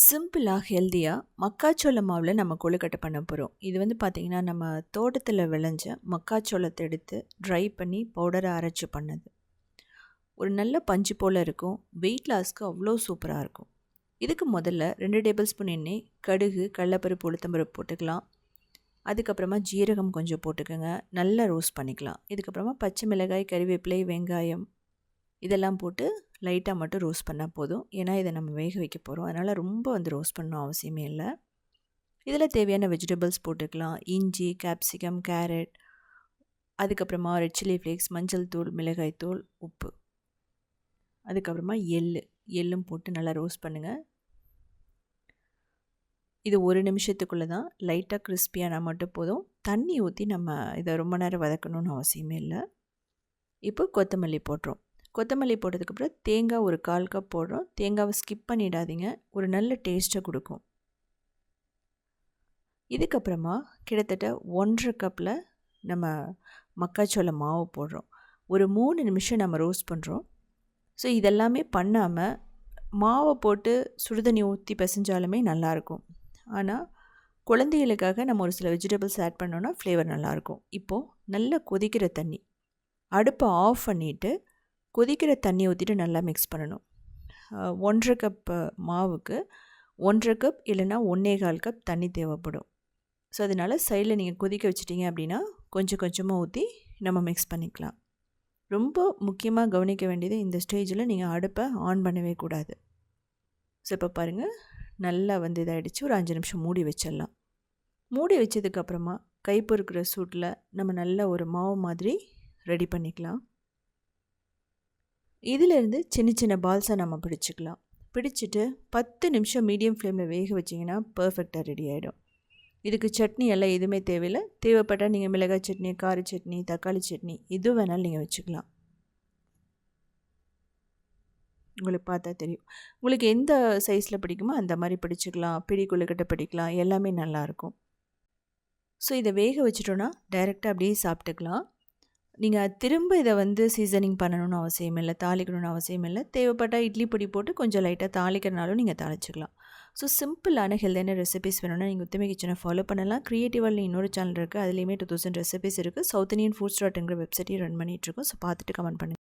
சிம்பிளாக ஹெல்த்தியாக மக்காச்சோள மாவில் நம்ம கொழுக்கட்டை பண்ண போகிறோம். இது வந்து பார்த்திங்கன்னா நம்ம தோட்டத்தில் விளைஞ்ச மக்காச்சோளத்தை எடுத்து ட்ரை பண்ணி பவுடரை அரைச்சி பண்ணது. ஒரு நல்ல பஞ்சு போல் இருக்கும். வெயிட் லாஸ்க்கு அவ்வளோ சூப்பராக இருக்கும். இதுக்கு முதல்ல 2 டேபிள் ஸ்பூன் எண்ணெய், கடுகு, கடலப்பருப்பு, உளுத்தம்பருப்பு போட்டுக்கலாம். அதுக்கப்புறமா ஜீரகம் கொஞ்சம் போட்டுக்கோங்க. நல்லா ரோஸ்ட் பண்ணிக்கலாம். இதுக்கப்புறமா பச்சை மிளகாய், கறிவேப்பிலை, வெங்காயம் இதெல்லாம் போட்டு லைட்டாக மட்டும் ரோஸ்ட் பண்ணால் போதும். ஏன்னா இதை நம்ம வேக வைக்க போகிறோம். அதனால் ரொம்ப ரோஸ்ட் பண்ணணும் அவசியமே இல்லை. இதில் தேவையான வெஜிடபிள்ஸ் போட்டுக்கலாம். இஞ்சி, கேப்சிகம், கேரட், அதுக்கப்புறமா ரெட் சில்லி ஃப்ளேக்ஸ், மஞ்சள் தூள், மிளகாய் தூள், உப்பு, அதுக்கப்புறமா எள்ளும் போட்டு நல்லா ரோஸ்ட் பண்ணுங்கள். இது 1 நிமிஷத்துக்குள்ளே தான். லைட்டாக கிறிஸ்பியானால் மட்டும் போதும். தண்ணி ஊற்றி நம்ம இதை ரொம்ப நேரம் வதக்கணும்னு அவசியமே இல்லை. இப்போ கொத்தமல்லி போட்டுரும். கொத்தமல்லி போட்டதுக்கப்புறம் தேங்காய் ஒரு 1/4 கப் போடுறோம். தேங்காவை ஸ்கிப் பண்ணிடாதீங்க. ஒரு நல்ல டேஸ்ட்டை கொடுக்கும். இதுக்கப்புறமா கிட்டத்தட்ட 1/2 கப்பில் நம்ம மக்காச்சோள மாவு போடுறோம். ஒரு 3 நிமிஷம் நம்ம ரோஸ்ட் பண்ணுறோம். ஸோ இதெல்லாமே பண்ணாமல் மாவை போட்டு சுடுதண்ணி ஊற்றி பிசைஞ்சாலுமே நல்லாயிருக்கும். ஆனால் குழந்தைகளுக்காக நம்ம ஒரு சில வெஜிடபிள்ஸ் ஆட் பண்ணோன்னா ஃப்ளேவர் நல்லாயிருக்கும். இப்போது நல்லா கொதிக்கிற தண்ணி, அடுப்பை ஆஃப் பண்ணிவிட்டு கொதிக்கிற தண்ணி ஊற்றிட்டு நல்லா மிக்ஸ் பண்ணணும். 1/2 கப் மாவுக்கு 1/2 கப் இல்லைன்னா 1/4 கப் தண்ணி தேவைப்படும். ஸோ அதனால் சைடில் நீங்கள் கொதிக்க வச்சிட்டிங்க அப்படின்னா கொஞ்சம் கொஞ்சமாக ஊற்றி நம்ம மிக்ஸ் பண்ணிக்கலாம். ரொம்ப முக்கியமாக கவனிக்க வேண்டியது, இந்த ஸ்டேஜில் நீங்கள் அடுப்பை ஆன் பண்ணவே கூடாது. ஸோ இப்போ பாருங்கள், நல்லா இதாகிடுச்சு. ஒரு 5 நிமிஷம் மூடி வச்சிடலாம். மூடி வச்சதுக்கப்புறமா கை பொறுக்கிற சூட்டில் நம்ம நல்ல ஒரு மாவு மாதிரி ரெடி பண்ணிக்கலாம். இதிலேருந்து சின்ன சின்ன பால்ஸாக நம்ம பிடிச்சிக்கலாம். பிடிச்சிட்டு 10 நிமிஷம் மீடியம் ஃப்ளேமில் வேக வச்சிங்கன்னா பர்ஃபெக்டாக ரெடி ஆகிடும். இதுக்கு சட்னி எல்லாம் எதுவுமே தேவையில்லை. தேவைப்பட்டால் நீங்கள் மிளகாய் சட்னி, கார சட்னி, தக்காளி சட்னி எது வேணாலும் நீங்கள் வச்சுக்கலாம். உங்களுக்கு பார்த்தா தெரியும். உங்களுக்கு எந்த சைஸில் பிடிக்குமோ அந்த மாதிரி பிடிச்சிக்கலாம். பிடி கொழுக்கட்டை பிடிக்கலாம். எல்லாமே நல்லாயிருக்கும். ஸோ இதை வேக வச்சிட்டோன்னா டைரெக்டாக அப்படியே சாப்பிட்டுக்கலாம். நீங்கள் திரும்ப இதை சீசனிங் பண்ணணும்னு அவசியம் இல்லை, தாளிக்கணும்னு அவசியம் இல்லை. தேவைப்பட்டால் இட்லி பொடி போட்டு கொஞ்சம் லைட்டாக தாளிக்கிறனாலும் நீங்கள் தாளிச்சிக்கலாம். ஸோ சிம்பிளான ஹெல்தியான ரெசிபிஸ் வேணும்னா நீங்கள் உத்தமி கிச்சனை ஃபாலோ பண்ணலாம். க்ரியேட்டிவாக இன்னொரு சேனல் இருக்குது. அதுலேயுமே 2000 ரெசிபிஸ் இருக்குது. சவுத் இந்தியன் ஃபுட்ஸ்.inங்கிற வெப்சைட்டையும் ரன் பண்ணிகிட்ருக்கோம். ஸோ பார்த்துட்டு கமெண்ட் பண்ணுங்கள்.